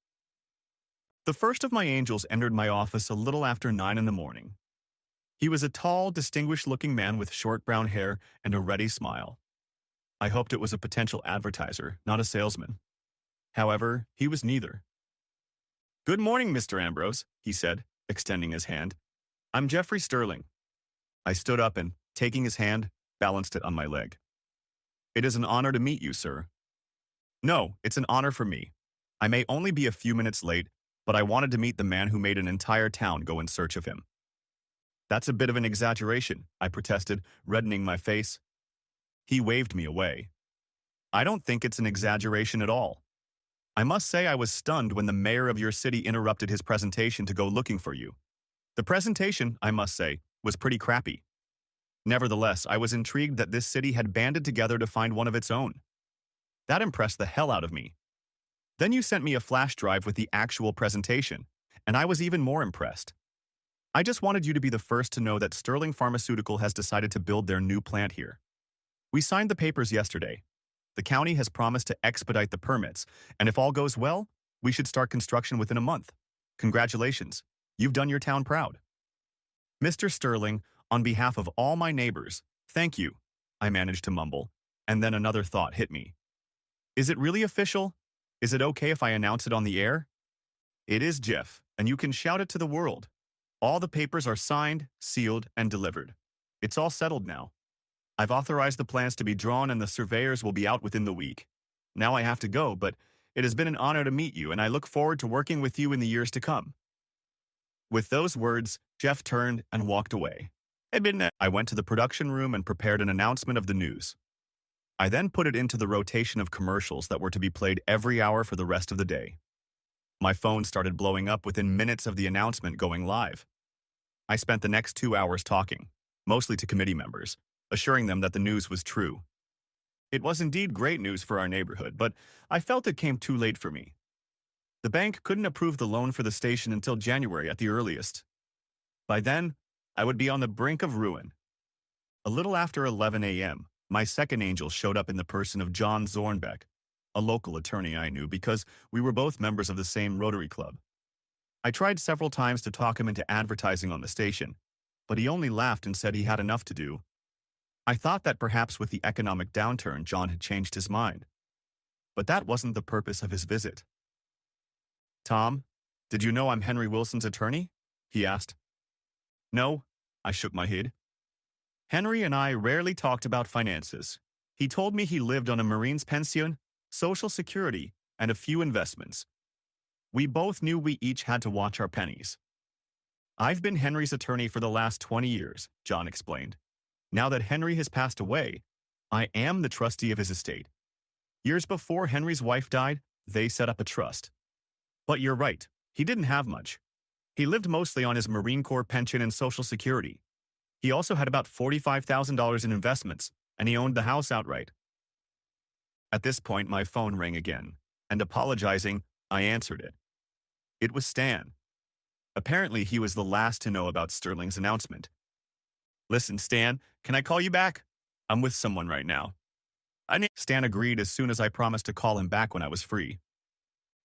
The first of my angels entered my office a little after 9 in the morning. He was a tall, distinguished-looking man with short brown hair and a ready smile. I hoped it was a potential advertiser, not a salesman. However, he was neither. "Good morning, Mr. Ambrose," he said, extending his hand. "I'm Jeffrey Sterling." I stood up and, taking his hand, balanced it on my leg. "It is an honor to meet you, sir." "No, it's an honor for me. I may only be a few minutes late, but I wanted to meet the man who made an entire town go in search of him." "That's a bit of an exaggeration," I protested, reddening my face. He waved me away. "I don't think it's an exaggeration at all. I must say I was stunned when the mayor of your city interrupted his presentation to go looking for you. The presentation, I must say, was pretty crappy. Nevertheless, I was intrigued that this city had banded together to find one of its own. That impressed the hell out of me. Then you sent me a flash drive with the actual presentation, and I was even more impressed. I just wanted you to be the first to know that Sterling Pharmaceutical has decided to build their new plant here. We signed the papers yesterday. The county has promised to expedite the permits, and if all goes well, we should start construction within a month. Congratulations. You've done your town proud." "Mr. Sterling, on behalf of all my neighbors, thank you," I managed to mumble, and then another thought hit me. "Is it really official? Is it okay if I announce it on the air?" "It is, Jeff, and you can shout it to the world. All the papers are signed, sealed, and delivered. It's all settled now. I've authorized the plans to be drawn and the surveyors will be out within the week. Now I have to go, but it has been an honor to meet you and I look forward to working with you in the years to come." With those words, Jeff turned and walked away. I went to the production room and prepared an announcement of the news. I then put it into the rotation of commercials that were to be played every hour for the rest of the day. My phone started blowing up within minutes of the announcement going live. I spent the next 2 hours talking, mostly to committee members, assuring them that the news was true. It was indeed great news for our neighborhood, but I felt it came too late for me. The bank couldn't approve the loan for the station until January at the earliest. By then, I would be on the brink of ruin. A little after 11 a.m., my second angel showed up in the person of John Zornbeck, a local attorney I knew because we were both members of the same Rotary Club. I tried several times to talk him into advertising on the station, but he only laughed and said he had enough to do. I thought that perhaps with the economic downturn, John had changed his mind. But that wasn't the purpose of his visit. "Tom, did you know I'm Henry Wilson's attorney?" he asked. "No," I shook my head. "Henry and I rarely talked about finances. He told me he lived on a Marine's pension, Social Security, and a few investments. We both knew we each had to watch our pennies." "I've been Henry's attorney for the last 20 years, John explained. Now that Henry has passed away, I am the trustee of his estate. Years before Henry's wife died, they set up a trust. But you're right, he didn't have much. He lived mostly on his Marine Corps pension and Social Security. He also had about $45,000 in investments, and he owned the house outright." At this point, my phone rang again, and apologizing, I answered it. It was Stan. Apparently, he was the last to know about Sterling's announcement. "Listen, Stan, can I call you back? I'm with someone right now." Stan agreed as soon as I promised to call him back when I was free.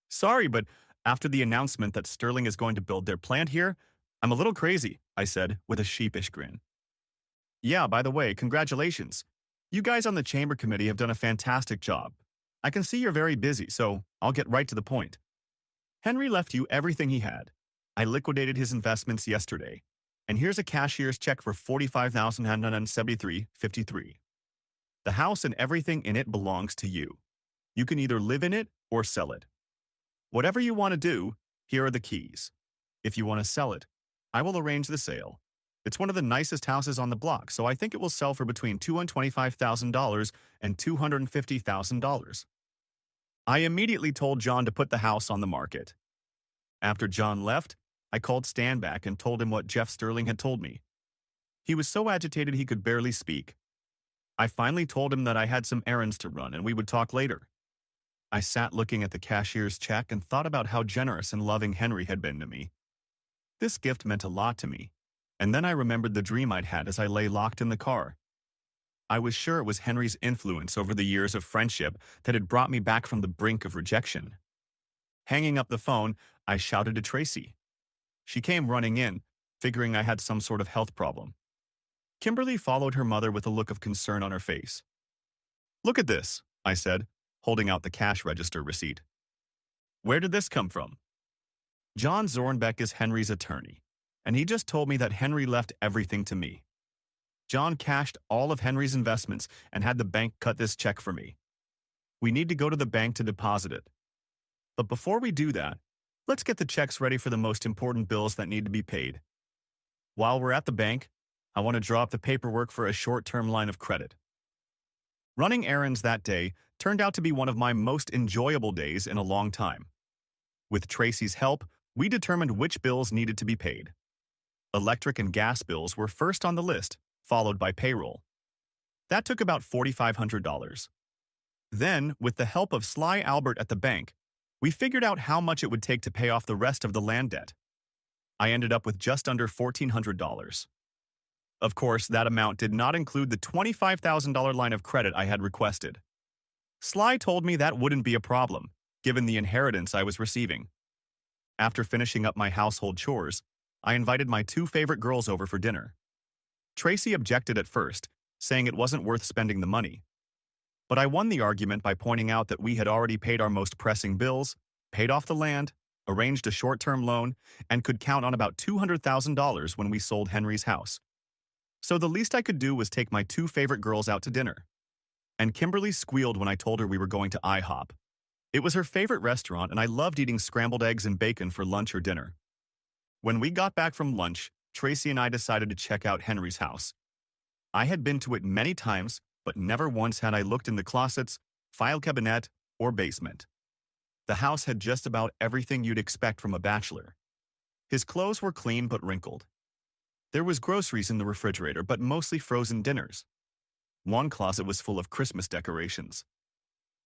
"Sorry, but after the announcement that Sterling is going to build their plant here, I'm a little crazy," I said with a sheepish grin. "Yeah, by the way, congratulations. You guys on the chamber committee have done a fantastic job. I can see you're very busy, so I'll get right to the point. Henry left you everything he had. I liquidated his investments yesterday, and here's a cashier's check for $45,973.53. The house and everything in it belongs to you. You can either live in it or sell it. Whatever you want to do, here are the keys. If you want to sell it, I will arrange the sale. It's one of the nicest houses on the block, so I think it will sell for between $225,000 and $250,000. I immediately told John to put the house on the market. After John left, I called Stan back and told him what Jeff Sterling had told me. He was so agitated he could barely speak. I finally told him that I had some errands to run and we would talk later. I sat looking at the cashier's check and thought about how generous and loving Henry had been to me. This gift meant a lot to me. And then I remembered the dream I'd had as I lay locked in the car. I was sure it was Henry's influence over the years of friendship that had brought me back from the brink of rejection. Hanging up the phone, I shouted to Tracy. She came running in, figuring I had some sort of health problem. Kimberly followed her mother with a look of concern on her face. "Look at this," I said, holding out the cash register receipt. "Where did this come from?" "John Zornbeck is Henry's attorney, and he just told me that Henry left everything to me. John cashed all of Henry's investments and had the bank cut this check for me. We need to go to the bank to deposit it. But before we do that, let's get the checks ready for the most important bills that need to be paid. While we're at the bank, I want to draw up the paperwork for a short-term line of credit." Running errands that day turned out to be one of my most enjoyable days in a long time. With Tracy's help, we determined which bills needed to be paid. Electric and gas bills were first on the list, followed by payroll. That took about $4,500. Then, with the help of Sly Albert at the bank, we figured out how much it would take to pay off the rest of the land debt. I ended up with just under $1,400. Of course, that amount did not include the $25,000 line of credit I had requested. Sly told me that wouldn't be a problem, given the inheritance I was receiving. After finishing up my household chores, I invited my two favorite girls over for dinner. Tracy objected at first, saying it wasn't worth spending the money. But I won the argument by pointing out that we had already paid our most pressing bills, paid off the land, arranged a short-term loan, and could count on about $200,000 when we sold Henry's house. So the least I could do was take my two favorite girls out to dinner. And Kimberly squealed when I told her we were going to IHOP. It was her favorite restaurant, and I loved eating scrambled eggs and bacon for lunch or dinner. When we got back from lunch, Tracy and I decided to check out Henry's house. I had been to it many times, but never once had I looked in the closets, file cabinet, or basement. The house had just about everything you'd expect from a bachelor. His clothes were clean but wrinkled. There was groceries in the refrigerator, but mostly frozen dinners. One closet was full of Christmas decorations.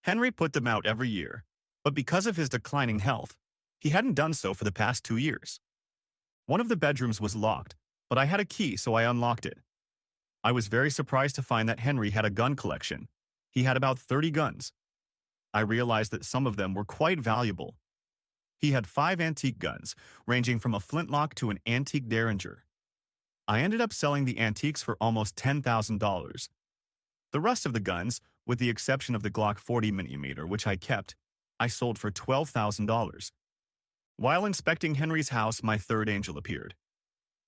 Henry put them out every year, but because of his declining health, he hadn't done so for the past 2 years. One of the bedrooms was locked, but I had a key, so I unlocked it. I was very surprised to find that Henry had a gun collection. He had about 30 guns. I realized that some of them were quite valuable. He had 5 antique guns, ranging from a flintlock to an antique derringer. I ended up selling the antiques for almost $10,000. The rest of the guns, with the exception of the Glock 40mm, which I kept, I sold for $12,000. While inspecting Henry's house, my third angel appeared.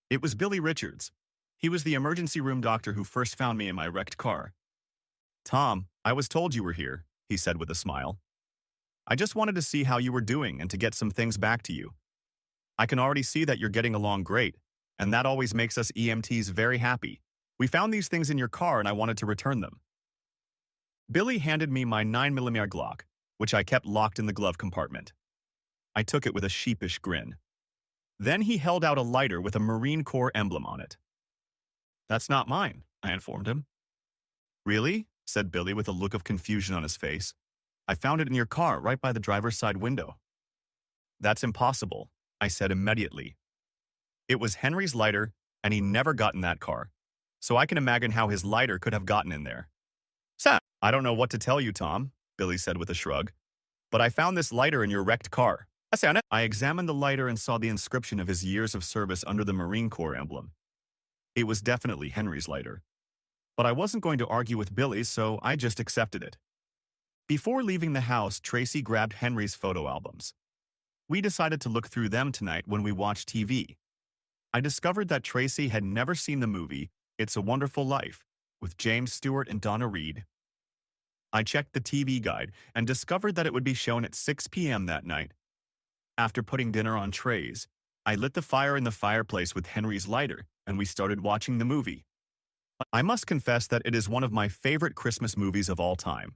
It was Billy Richards. He was the emergency room doctor who first found me in my wrecked car. "Tom, I was told you were here," he said with a smile. "I just wanted to see how you were doing and to get some things back to you. I can already see that you're getting along great, and that always makes us EMTs very happy. We found these things in your car and I wanted to return them." Billy handed me my 9mm Glock, which I kept locked in the glove compartment. I took it with a sheepish grin. Then he held out a lighter with a Marine Corps emblem on it. "That's not mine," I informed him. "Really?" said Billy with a look of confusion on his face. "I found it in your car right by the driver's side window." "That's impossible," I said immediately. It was Henry's lighter, and he never got in that car, so I can imagine how his lighter could have gotten in there. "I don't know what to tell you, Tom," Billy said with a shrug, "but I found this lighter in your wrecked car." I examined the lighter and saw the inscription of his years of service under the Marine Corps emblem. It was definitely Henry's lighter. But I wasn't going to argue with Billy, so I just accepted it. Before leaving the house, Tracy grabbed Henry's photo albums. We decided to look through them tonight when we watched TV. I discovered that Tracy had never seen the movie It's a Wonderful Life with James Stewart and Donna Reed. I checked the TV guide and discovered that it would be shown at 6 p.m. that night. After putting dinner on trays, I lit the fire in the fireplace with Henry's lighter and we started watching the movie. I must confess that it is one of my favorite Christmas movies of all time.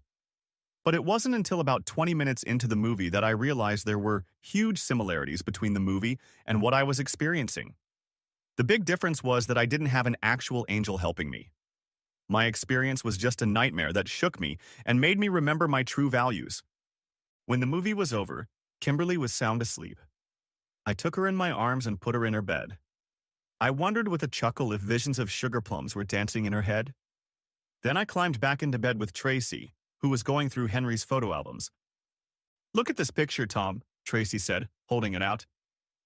But it wasn't until about 20 minutes into the movie that I realized there were huge similarities between the movie and what I was experiencing. The big difference was that I didn't have an actual angel helping me. My experience was just a nightmare that shook me and made me remember my true values. When the movie was over, Kimberly was sound asleep. I took her in my arms and put her in her bed. I wondered with a chuckle if visions of sugar plums were dancing in her head. Then I climbed back into bed with Tracy, who was going through Henry's photo albums. "Look at this picture, Tom," Tracy said, holding it out.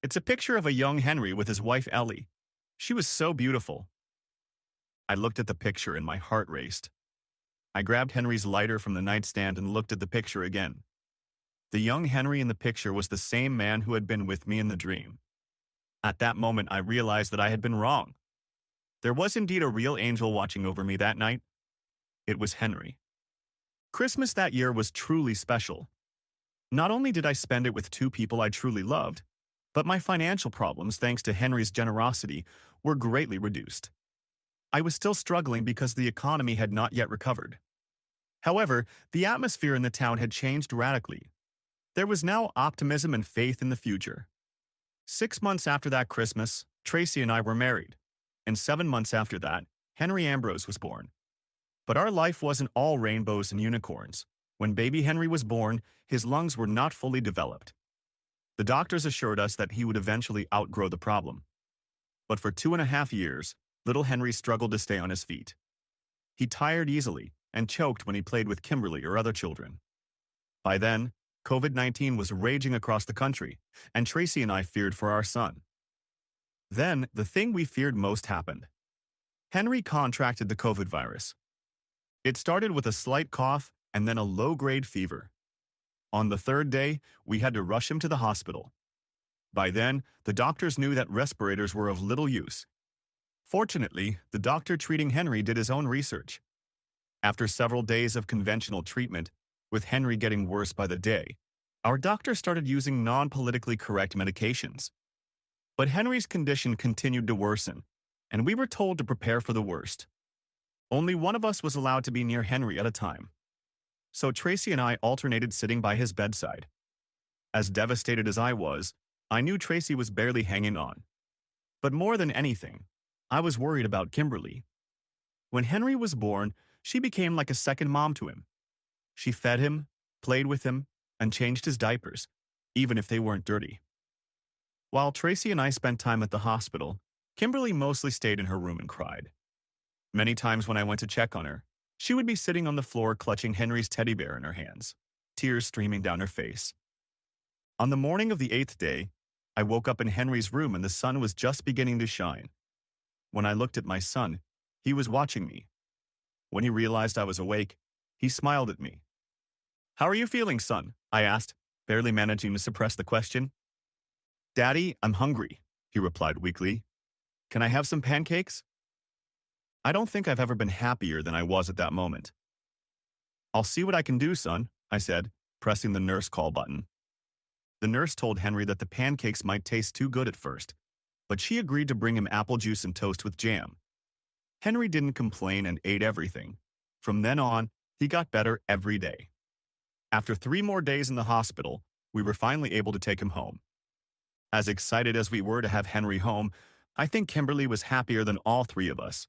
"It's a picture of a young Henry with his wife Ellie. She was so beautiful." I looked at the picture and my heart raced. I grabbed Henry's lighter from the nightstand and looked at the picture again. The young Henry in the picture was the same man who had been with me in the dream. At that moment, I realized that I had been wrong. There was indeed a real angel watching over me that night. It was Henry. Christmas that year was truly special. Not only did I spend it with two people I truly loved, but my financial problems, thanks to Henry's generosity, were greatly reduced. I was still struggling because the economy had not yet recovered. However, the atmosphere in the town had changed radically. There was now optimism and faith in the future. 6 months after that Christmas, Tracy and I were married, and 7 months after that, Henry Ambrose was born. But our life wasn't all rainbows and unicorns. When baby Henry was born, his lungs were not fully developed. The doctors assured us that he would eventually outgrow the problem. But for 2.5 years, little Henry struggled to stay on his feet. He tired easily and choked when he played with Kimberly or other children. By then, COVID-19 was raging across the country, and Tracy and I feared for our son. Then, the thing we feared most happened. Henry contracted the COVID virus. It started with a slight cough and then a low-grade fever. On the third day, we had to rush him to the hospital. By then, the doctors knew that respirators were of little use. Fortunately, the doctor treating Henry did his own research. After several days of conventional treatment, with Henry getting worse by the day, our doctor started using non-politically correct medications. But Henry's condition continued to worsen, and we were told to prepare for the worst. Only one of us was allowed to be near Henry at a time. So Tracy and I alternated sitting by his bedside. As devastated as I was, I knew Tracy was barely hanging on. But more than anything, I was worried about Kimberly. When Henry was born, she became like a second mom to him. She fed him, played with him, and changed his diapers, even if they weren't dirty. While Tracy and I spent time at the hospital, Kimberly mostly stayed in her room and cried. Many times when I went to check on her, she would be sitting on the floor clutching Henry's teddy bear in her hands, tears streaming down her face. On the morning of the 8th day, I woke up in Henry's room and the sun was just beginning to shine. When I looked at my son, he was watching me. When he realized I was awake, he smiled at me. "How are you feeling, son?" I asked, barely managing to suppress the question. "Daddy, I'm hungry," he replied weakly. "Can I have some pancakes?" I don't think I've ever been happier than I was at that moment. "I'll see what I can do, son," I said, pressing the nurse call button. The nurse told Henry that the pancakes might taste too good at first, but she agreed to bring him apple juice and toast with jam. Henry didn't complain and ate everything. From then on, he got better every day. After 3 more days in the hospital, we were finally able to take him home. As excited as we were to have Henry home, I think Kimberly was happier than all 3 of us.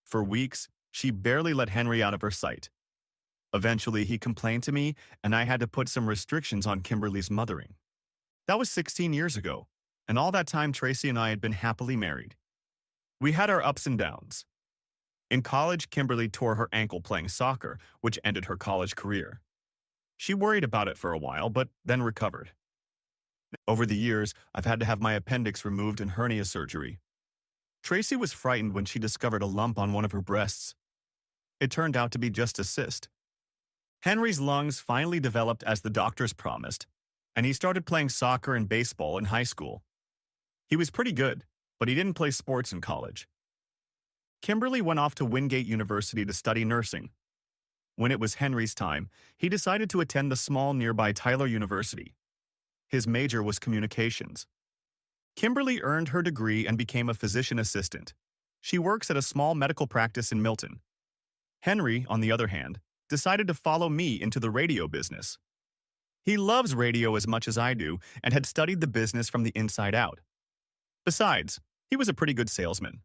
For weeks, she barely let Henry out of her sight. Eventually, he complained to me, and I had to put some restrictions on Kimberly's mothering. That was 16 years ago, and all that time Tracy and I had been happily married. We had our ups and downs. In college, Kimberly tore her ankle playing soccer, which ended her college career. She worried about it for a while, but then recovered. Over the years, I've had to have my appendix removed and hernia surgery. Tracy was frightened when she discovered a lump on one of her breasts. It turned out to be just a cyst. Henry's lungs finally developed as the doctors promised, and he started playing soccer and baseball in high school. He was pretty good, but he didn't play sports in college. Kimberly went off to Wingate University to study nursing. When it was Henry's time, he decided to attend the small nearby Tyler University. His major was communications. Kimberly earned her degree and became a physician assistant. She works at a small medical practice in Milton. Henry, on the other hand, decided to follow me into the radio business. He loves radio as much as I do and had studied the business from the inside out. Besides, he was a pretty good salesman.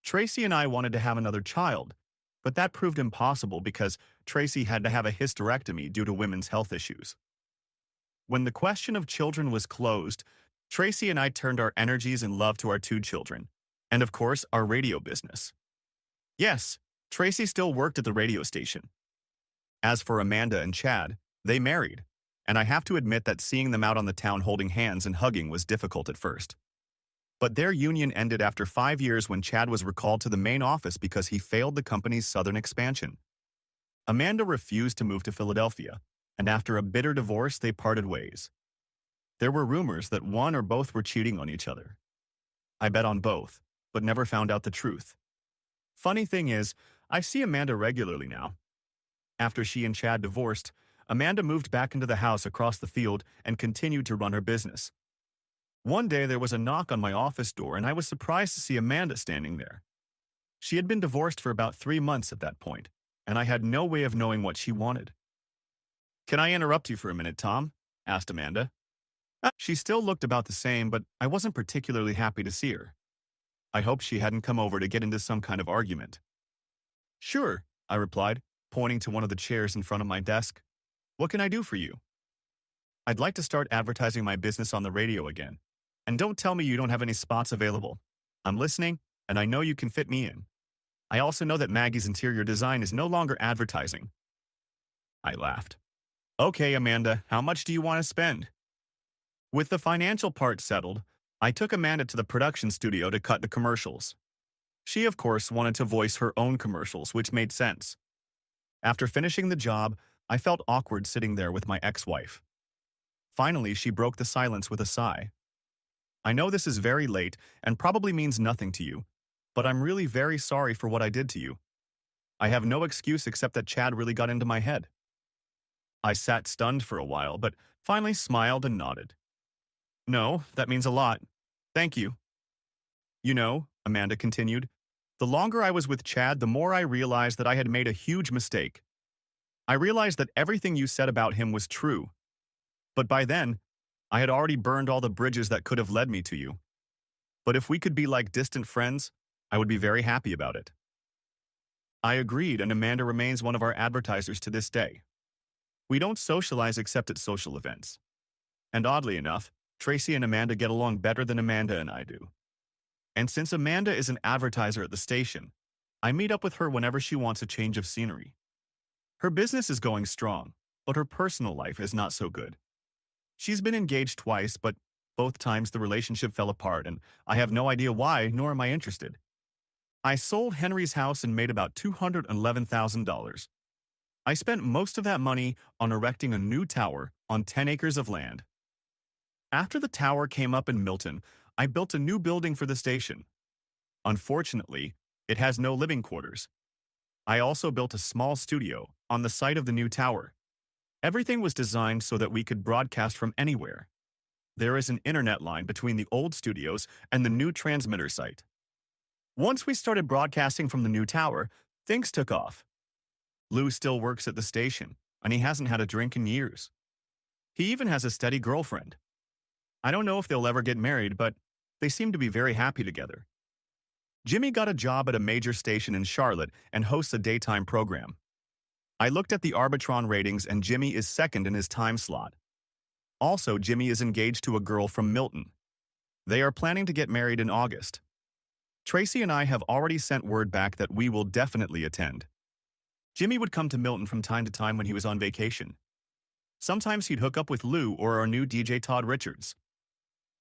Tracy and I wanted to have another child, but that proved impossible because Tracy had to have a hysterectomy due to women's health issues. When the question of children was closed, Tracy and I turned our energies and love to our two children, and of course, our radio business. Yes, Tracy still worked at the radio station. As for Amanda and Chad, they married, and I have to admit that seeing them out on the town holding hands and hugging was difficult at first. But their union ended after 5 years when Chad was recalled to the main office because he failed the company's southern expansion. Amanda refused to move to Philadelphia, and after a bitter divorce, they parted ways. There were rumors that one or both were cheating on each other. I bet on both, but never found out the truth. Funny thing is, I see Amanda regularly now. After she and Chad divorced, Amanda moved back into the house across the field and continued to run her business. One day there was a knock on my office door and I was surprised to see Amanda standing there. She had been divorced for about 3 months at that point, and I had no way of knowing what she wanted. "Can I interrupt you for a minute, Tom?" asked Amanda. She still looked about the same, but I wasn't particularly happy to see her. I hoped she hadn't come over to get into some kind of argument. "Sure," I replied, pointing to one of the chairs in front of my desk. "What can I do for you?" "I'd like to start advertising my business on the radio again. And don't tell me you don't have any spots available. I'm listening, and I know you can fit me in. I also know that Maggie's interior design is no longer advertising." I laughed. "Okay, Amanda, how much do you want to spend?" With the financial part settled, I took Amanda to the production studio to cut the commercials. She, of course, wanted to voice her own commercials, which made sense. After finishing the job, I felt awkward sitting there with my ex-wife. Finally, she broke the silence with a sigh. "I know this is very late and probably means nothing to you, but I'm really very sorry for what I did to you. I have no excuse except that Chad really got into my head." I sat stunned for a while, but finally smiled and nodded. "No, that means a lot. Thank you." "You know," Amanda continued, "the longer I was with Chad, the more I realized that I had made a huge mistake. I realized that everything you said about him was true. But by then, I had already burned all the bridges that could have led me to you. But if we could be like distant friends, I would be very happy about it." I agreed, and Amanda remains one of our advertisers to this day. We don't socialize except at social events. And oddly enough, Tracy and Amanda get along better than Amanda and I do. And since Amanda is an advertiser at the station, I meet up with her whenever she wants a change of scenery. Her business is going strong, but her personal life is not so good. She's been engaged twice, but both times the relationship fell apart, and I have no idea why, nor am I interested. I sold Henry's house and made about $211,000. I spent most of that money on erecting a new tower on 10 acres of land. After the tower came up in Milton, I built a new building for the station. Unfortunately, it has no living quarters. I also built a small studio on the site of the new tower. Everything was designed so that we could broadcast from anywhere. There is an internet line between the old studios and the new transmitter site. Once we started broadcasting from the new tower, things took off. Lou still works at the station, and he hasn't had a drink in years. He even has a steady girlfriend. I don't know if they'll ever get married, but they seem to be very happy together. Jimmy got a job at a major station in Charlotte and hosts a daytime program. I looked at the Arbitron ratings and Jimmy is second in his time slot. Also, Jimmy is engaged to a girl from Milton. They are planning to get married in August. Tracy and I have already sent word back that we will definitely attend. Jimmy would come to Milton from time to time when he was on vacation. Sometimes he'd hook up with Lou or our new DJ Todd Richards.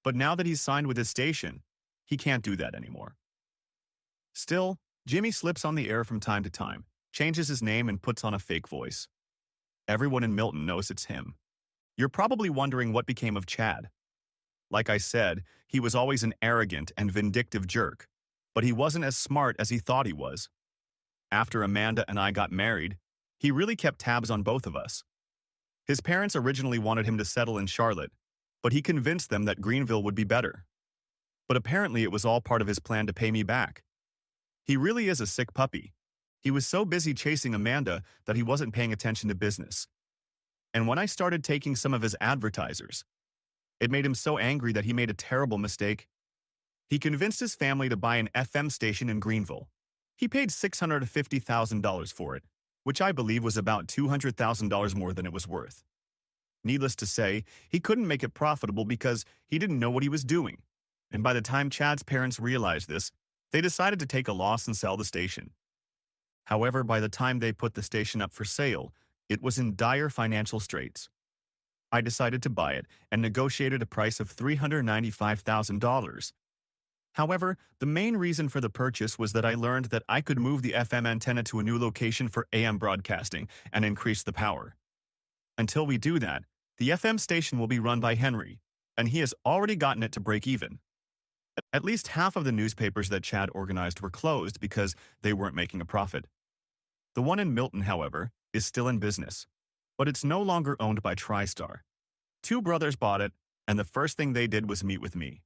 But now that he's signed with his station, he can't do that anymore. Still, Jimmy slips on the air from time to time, changes his name and puts on a fake voice. Everyone in Milton knows it's him. You're probably wondering what became of Chad. Like I said, he was always an arrogant and vindictive jerk, but he wasn't as smart as he thought he was. After Amanda and I got married, he really kept tabs on both of us. His parents originally wanted him to settle in Charlotte, but he convinced them that Greenville would be better. but apparently it was all part of his plan to pay me back. He really is a sick puppy. He was so busy chasing Amanda that he wasn't paying attention to business. And when I started taking some of his advertisers, it made him so angry that he made a terrible mistake. He convinced his family to buy an FM station in Greenville. He paid $650,000 for it, which I believe was about $200,000 more than it was worth. Needless to say, he couldn't make it profitable because he didn't know what he was doing. And by the time Chad's parents realized this, they decided to take a loss and sell the station. However, by the time they put the station up for sale, it was in dire financial straits. I decided to buy it and negotiated a price of $395,000. However, the main reason for the purchase was that I learned that I could move the FM antenna to a new location for AM broadcasting and increase the power. Until we do that, the FM station will be run by Henry, and he has already gotten it to break even. At least half of the newspapers that Chad organized were closed because they weren't making a profit. The one in Milton, however, is still in business, but it's no longer owned by TriStar. Two brothers bought it, and the first thing they did was meet with me.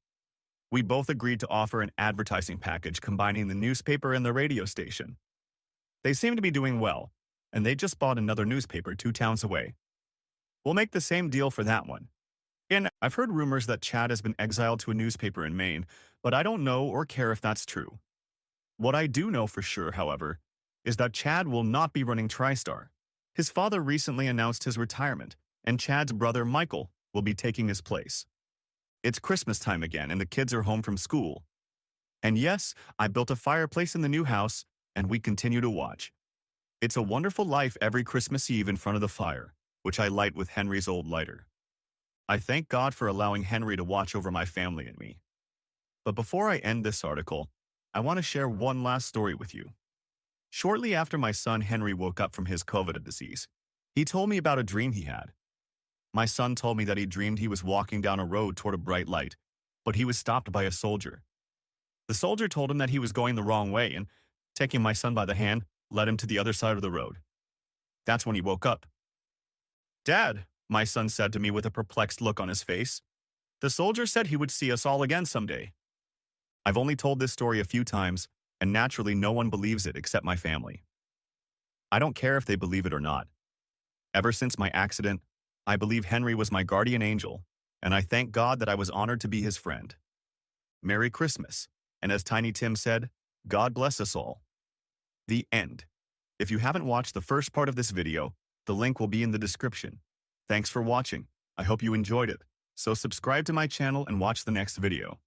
We both agreed to offer an advertising package combining the newspaper and the radio station. They seem to be doing well, and they just bought another newspaper 2 towns away. We'll make the same deal for that one. And I've heard rumors that Chad has been exiled to a newspaper in Maine, but I don't know or care if that's true. What I do know for sure, however, is that Chad will not be running TriStar. His father recently announced his retirement, and Chad's brother Michael will be taking his place. It's Christmas time again, and the kids are home from school. And yes, I built a fireplace in the new house, and we continue to watch. It's a wonderful life every Christmas Eve in front of the fire, which I light with Henry's old lighter. I thank God for allowing Henry to watch over my family and me. But before I end this article, I want to share one last story with you. Shortly after my son Henry woke up from his COVID disease, he told me about a dream he had. My son told me that he dreamed he was walking down a road toward a bright light, but he was stopped by a soldier. The soldier told him that he was going the wrong way and, taking my son by the hand, led him to the other side of the road. That's when he woke up. "Dad," my son said to me with a perplexed look on his face, "the soldier said he would see us all again someday." I've only told this story a few times, and naturally no one believes it except my family. I don't care if they believe it or not. Ever since my accident, I believe Henry was my guardian angel, and I thank God that I was honored to be his friend. Merry Christmas, and as Tiny Tim said, God bless us all. The end. If you haven't watched the first part of this video, the link will be in the description. Thanks for watching. I hope you enjoyed it. So subscribe to my channel and watch the next video.